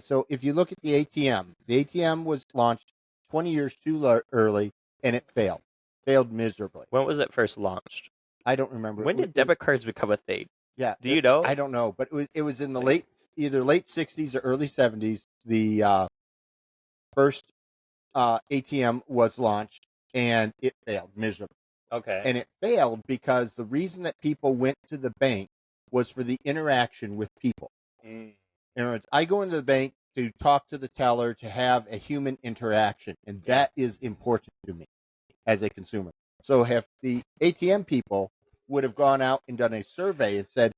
So if you look at the ATM was launched 20 years too early, and it failed miserably. When was it first launched? I don't remember. When did debit cards become a thing? Yeah. Do you know? I don't know, but it was in the either late 60s or early 70s. The first ATM was launched, and it failed miserably. Okay. And it failed because the reason that people went to the bank was for the interaction with people. In other words, I go into the bank to talk to the teller, to have a human interaction, and that is important to me as a consumer. So if the ATM people would have gone out and done a survey and said,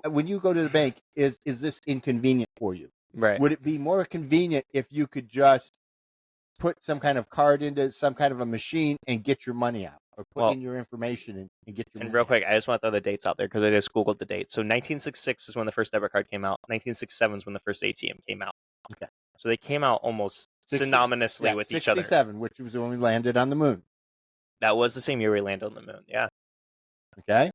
when you go to the bank, is this inconvenient for you? Right. Would it be more convenient if you could just put some kind of card into some kind of a machine and get your money out, or put in your information and get your money out? And real quick, I just want to throw the dates out there because I just Googled the dates. So 1966 is when the first debit card came out. 1967 is when the first ATM came out. Okay. So they came out almost synonymously with each other. 67, which was when we landed on the moon. That was the same year we landed on the moon. Yeah. Okay.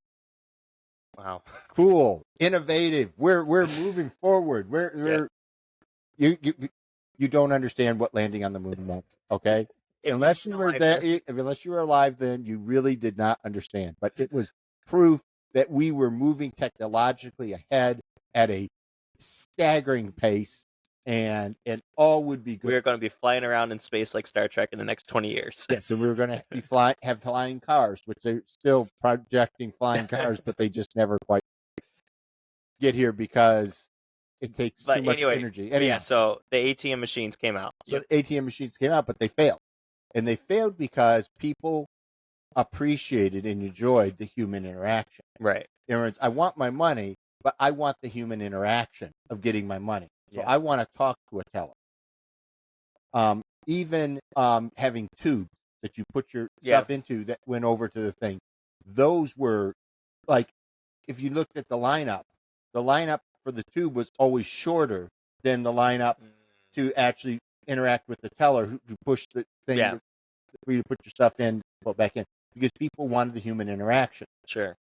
Wow. Cool. Innovative. We're moving forward. We're you don't understand what landing on the moon meant. Okay. Unless you were there, unless you were alive then, you really did not understand. But it was proof that we were moving technologically ahead at a staggering pace, and all would be good. We were going to be flying around in space like Star Trek in the next 20 years. Yes, so we were going to be have flying cars, which they're still projecting flying cars, but they just never quite get here because it takes too much energy. Anyway. Yeah, so the ATM machines came out. So the ATM machines came out, but they failed. And they failed because people appreciated and enjoyed the human interaction. Right. In other words, I want my money, but I want the human interaction of getting my money. So I want to talk to a teller. Even having tubes that you put your stuff into that went over to the thing, those were like, if you looked at the lineup for the tube was always shorter than the lineup to actually interact with the teller who pushed the thing for you to put your stuff in, put back in, because people wanted the human interaction. Sure.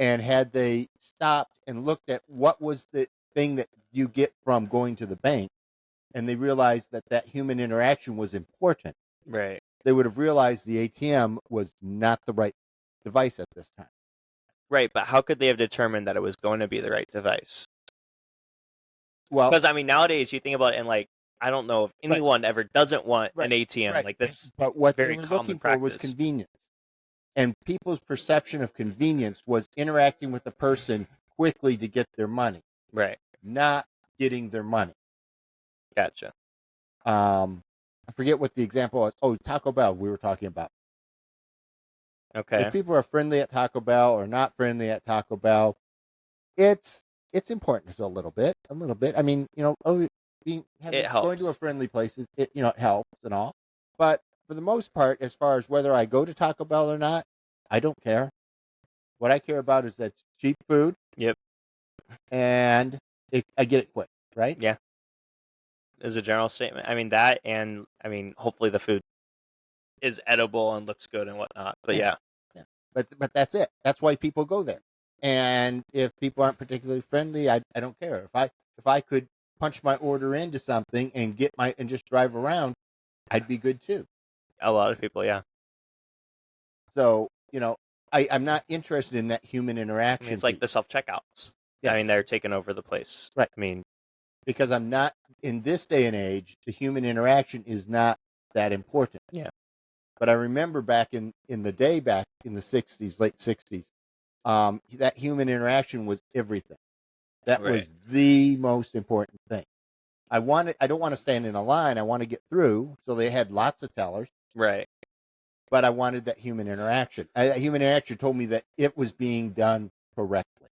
And had they stopped and looked at what was the thing that you get from going to the bank, and they realized that that human interaction was important, right, they would have realized the ATM was not the right device at this time. Right, but how could they have determined that it was going to be the right device? Well, because I mean, nowadays you think about it, and like, I don't know if anyone ever doesn't want an ATM. Like that's but what very they were common looking practice. for was convenience, and people's perception of convenience was interacting with the person quickly to get their money, right? Not getting their money. Gotcha. I forget what the example was. Oh, Taco Bell we were talking about. Okay. If people are friendly at Taco Bell or not friendly at Taco Bell, it's important a little bit. I mean, going to a friendly place is it helps and all. But for the most part, as far as whether I go to Taco Bell or not, I don't care. What I care about is that it's cheap food. Yep. And I get it quick, right? Yeah. As a general statement, I mean that, and I mean hopefully the food is edible and looks good and whatnot. But yeah. But that's it. That's why people go there. And if people aren't particularly friendly, I don't care. If I could punch my order into something and and just drive around, I'd be good too. A lot of people, yeah. So I'm not interested in that human interaction. I mean, it's like the self-checkouts. Yes. I mean, they're taking over the place. Right. I mean, because I'm not in this day and age, the human interaction is not that important. Yeah. But I remember back in the day, back in the 60s, late 60s, that human interaction was everything. That was the most important thing. I don't want to stand in a line. I want to get through. So they had lots of tellers. Right. But I wanted that human interaction. That human interaction told me that it was being done correctly.